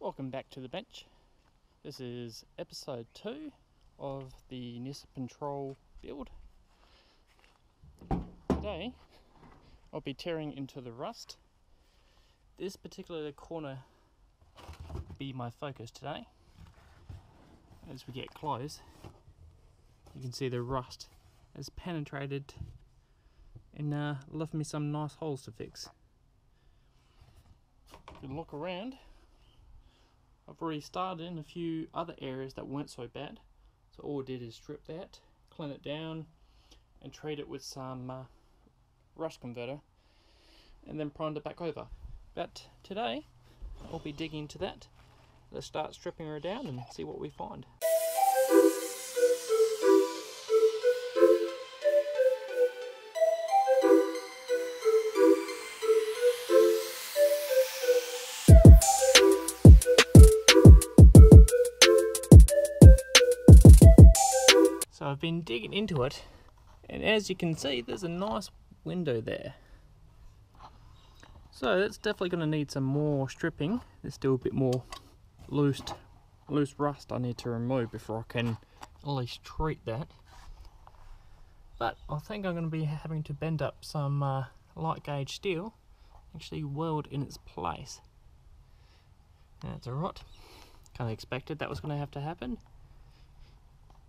Welcome back to the bench. This is episode 2 of the Nissan Patrol build. Today I'll be tearing into the rust. This particular corner will be my focus today. As we get close, you can see the rust has penetrated and left me some nice holes to fix. If you look around, I've already started in a few other areas that weren't so bad. So all I did is strip that, clean it down, and treat it with some rust converter, and then primed it back over. But today, I'll be digging into that. Let's start stripping her down and see what we find. So I've been digging into it, and as you can see, there's a nice window there. So that's definitely going to need some more stripping. There's still a bit more loose rust I need to remove before I can at least treat that. But I think I'm going to be having to bend up some light gauge steel, actually weld in its place. That's alright. Kind of expected that was going to have to happen,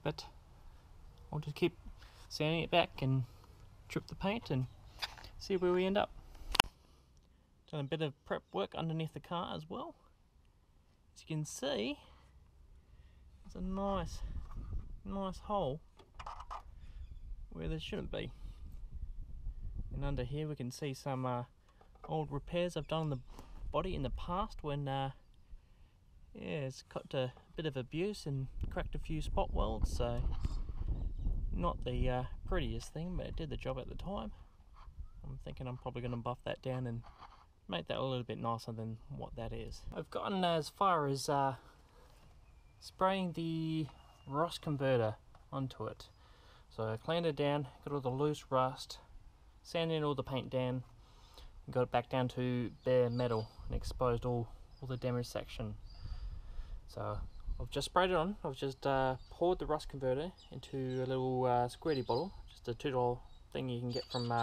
but I'll just keep sanding it back and trip the paint and see where we end up. Done a bit of prep work underneath the car as well. As you can see, there's a nice hole where there shouldn't be. And under here we can see some old repairs I've done on the body in the past when yeah, it's got a bit of abuse and cracked a few spot welds, so not the prettiest thing, but it did the job at the time. I'm thinking I'm probably going to buff that down and make that a little bit nicer than what that is. I've gotten as far as spraying the rust converter onto it. So I cleaned it down, got all the loose rust, sanded all the paint down, and got it back down to bare metal and exposed all the damaged section. So I've just sprayed it on. I've just poured the rust converter into a little squirty bottle, just a $2 thing you can get from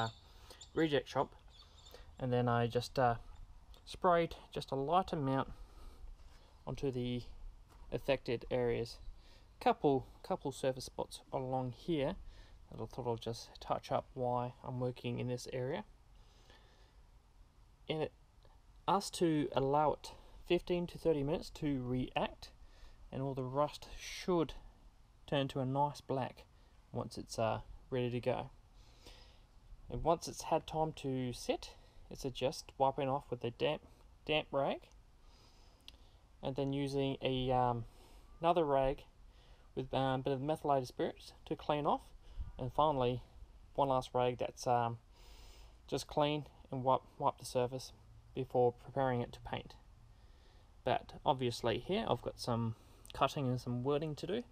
reject shop, and then I just sprayed just a light amount onto the affected areas. Couple surface spots along here that I thought I'll just touch up while I'm working in this area, and it asked to allow it 15 to 30 minutes to react, and all the rust should turn to a nice black once it's ready to go. And once it's had time to sit, it's just wiping off with a damp rag, and then using a another rag with a bit of methylated spirits to clean off, and finally one last rag that's just clean and wipe the surface before preparing it to paint. But obviously here I've got some cutting and some welding to do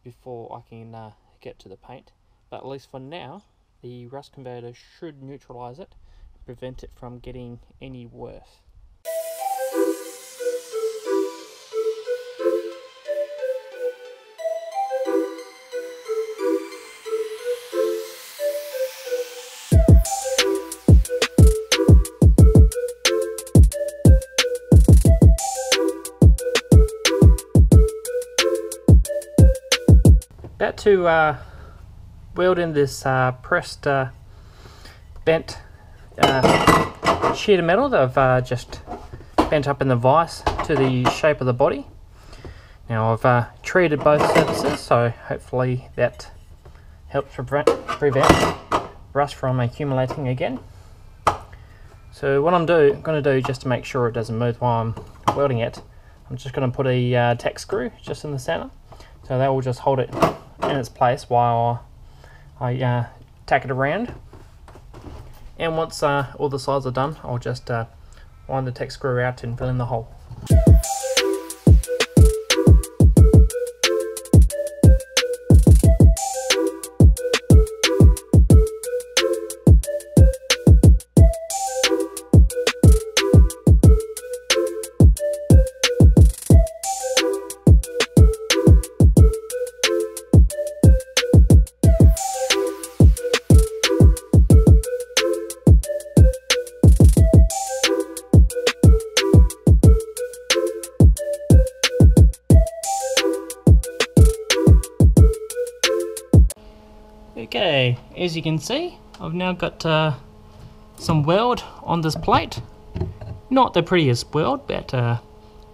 before I can get to the paint, but at least for now the rust converter should neutralize it and prevent it from getting any worse. About to weld in this pressed bent sheet of metal that I've just bent up in the vise to the shape of the body. Now I've treated both surfaces, so hopefully that helps prevent rust from accumulating again. So what I'm going to do, just to make sure it doesn't move while I'm welding it, I'm just going to put a tack screw just in the center, so that will just hold it in its place while I tack it around. And once all the sides are done, I'll just wind the tack screw out and fill in the hole. Okay, as you can see, I've now got some weld on this plate. Not the prettiest weld, but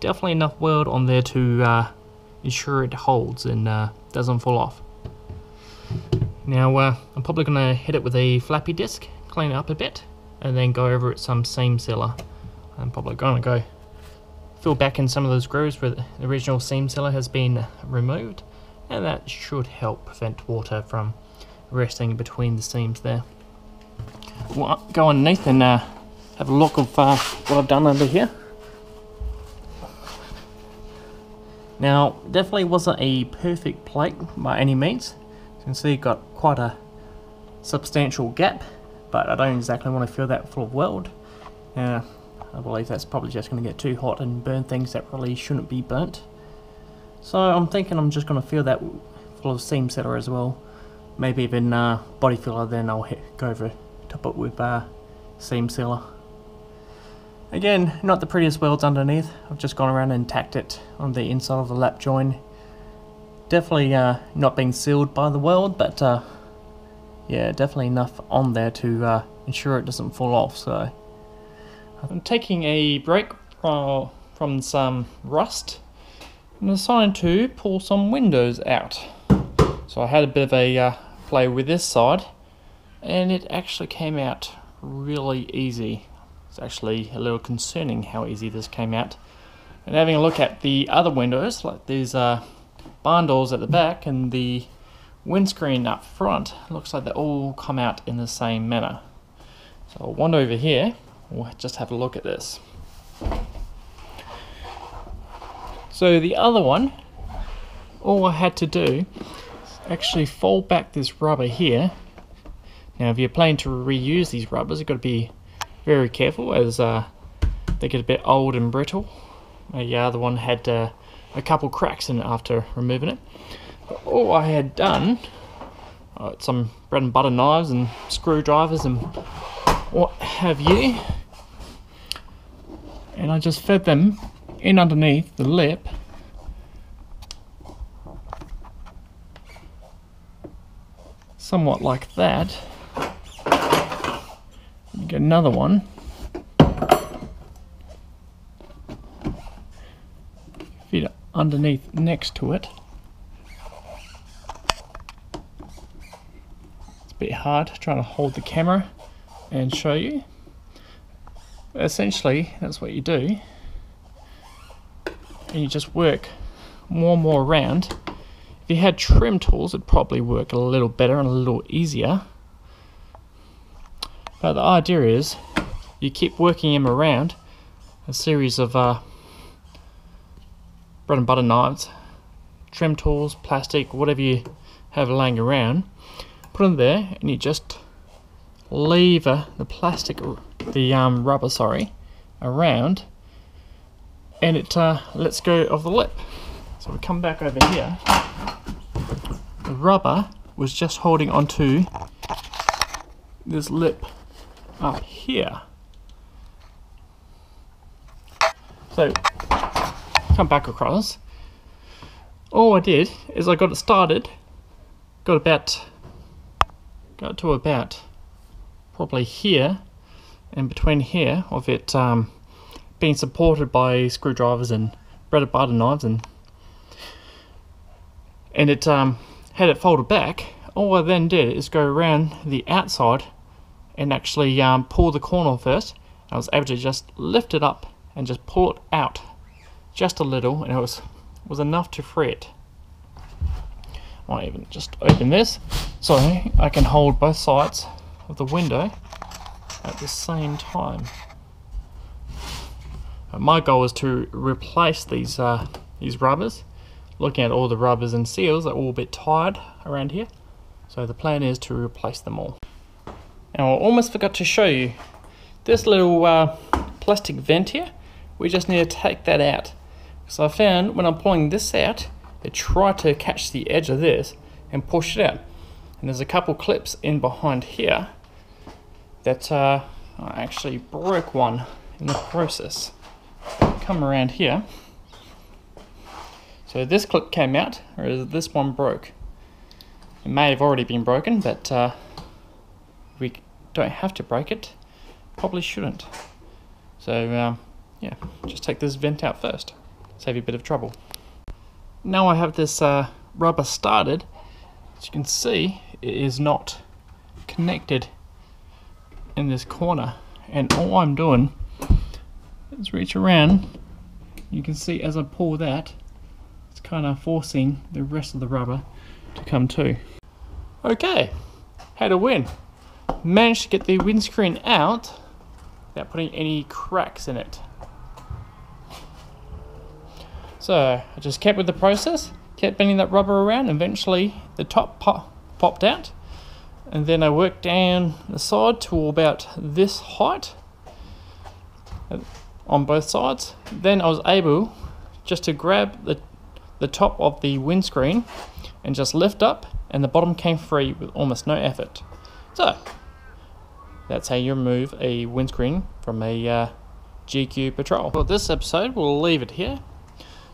definitely enough weld on there to ensure it holds and doesn't fall off. Now I'm probably going to hit it with a flappy disc, clean it up a bit, and then go over it some seam sealer. I'm probably going to go fill back in some of those grooves where the original seam sealer has been removed, and that should help prevent water from resting between the seams there. We'll go underneath and have a look of what I've done under here. Now, definitely wasn't a perfect plate by any means. You can see it got quite a substantial gap, but I don't exactly want to fill that full of weld. I believe that's probably just going to get too hot and burn things that really shouldn't be burnt. So I'm thinking I'm just going to fill that full of seam sealer as well. Maybe even body filler, then I'll go over top it with seam sealer. Again, not the prettiest welds underneath. I've just gone around and tacked it on the inside of the lap joint. Definitely not being sealed by the weld, but yeah, definitely enough on there to ensure it doesn't fall off. So I'm taking a break from some rust and decided to pull some windows out. So I had a bit of a play with this side, and it actually came out really easy. It's actually a little concerning how easy this came out. And having a look at the other windows, like these barn doors at the back and the windscreen up front, looks like they all come out in the same manner. So I'll wander over here. We'll just have a look at this. So the other one, all I had to do is actually fold back this rubber here. Now if you're planning to reuse these rubbers, you've got to be very careful as they get a bit old and brittle. The other one had a couple cracks in it after removing it. But all I had done, some bread and butter knives and screwdrivers and what have you, and I just fed them in underneath the lip. Somewhat like that. Get another one. Feed it underneath next to it. It's a bit hard trying to hold the camera and show you. But essentially, that's what you do. And you just work more and more around. If you had trim tools, it'd probably work a little better and a little easier. But the idea is, you keep working them around, a series of bread and butter knives, trim tools, plastic, whatever you have laying around, put them there, and you just lever the plastic, the rubber, around, and it lets go of the lip. So we come back over here. The rubber was just holding onto this lip up here. So come back across. All I did is I got it started, got to about probably here, and between here of it being supported by screwdrivers and bread and butter knives, and it had it folded back. All I then did is go around the outside and actually pull the corner first. I was able to just lift it up and just pull it out just a little, and it was enough to free it. I might even just open this so I can hold both sides of the window at the same time. My goal is to replace these rubbers. Looking at all the rubbers and seals, they're all a bit tired around here. So the plan is to replace them all. Now I almost forgot to show you this little plastic vent here. We just need to take that out. So I found when I'm pulling this out, it tried to catch the edge of this and push it out. And there's a couple clips in behind here that I actually broke one in the process. Come around here. So this clip came out, or this one broke. It may have already been broken, but we don't have to break it. Probably shouldn't. So yeah, just take this vent out first. Save you a bit of trouble. Now I have this rubber started. As you can see, it is not connected in this corner, and all I'm doing is reach around. You can see as I pull that, it's kind of forcing the rest of the rubber to come to. Okay, had a win. Managed to get the windscreen out without putting any cracks in it. So I just kept with the process, kept bending that rubber around, and eventually the top popped out. And then I worked down the side to about this height on both sides. Then I was able just to grab the top of the windscreen and just lift up, and the bottom came free with almost no effort. So that's how you remove a windscreen from a GQ Patrol. For this episode, we'll leave it here.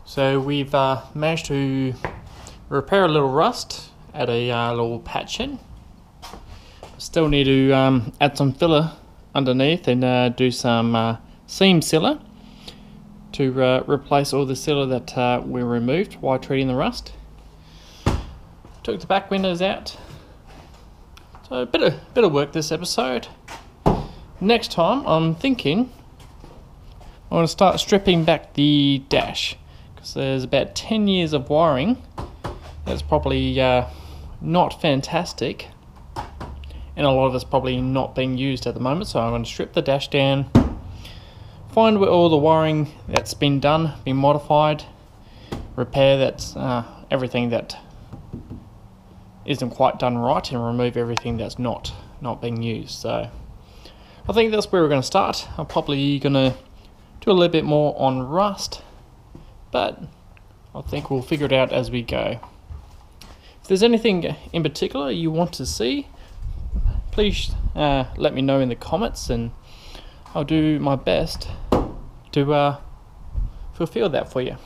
So we've managed to repair a little rust at a little patch in. Still need to add some filler underneath and do some seam sealer to replace all the sealer that we removed while treating the rust. Took the back windows out. So a bit of work this episode. Next time I'm thinking I want to start stripping back the dash, because there's about 10 years of wiring that's probably not fantastic, and a lot of it's probably not being used at the moment. So I'm going to strip the dash down, find where all the wiring that's been done, been modified, repair that's everything that isn't quite done right, and remove everything that's not being used. So I think that's where we're going to start. I'm probably going to do a little bit more on rust, but I think we'll figure it out as we go. If there's anything in particular you want to see, please let me know in the comments, and I'll do my best to fulfill that for you.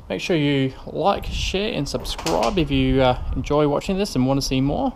Make sure you like, share and subscribe if you enjoy watching this and want to see more.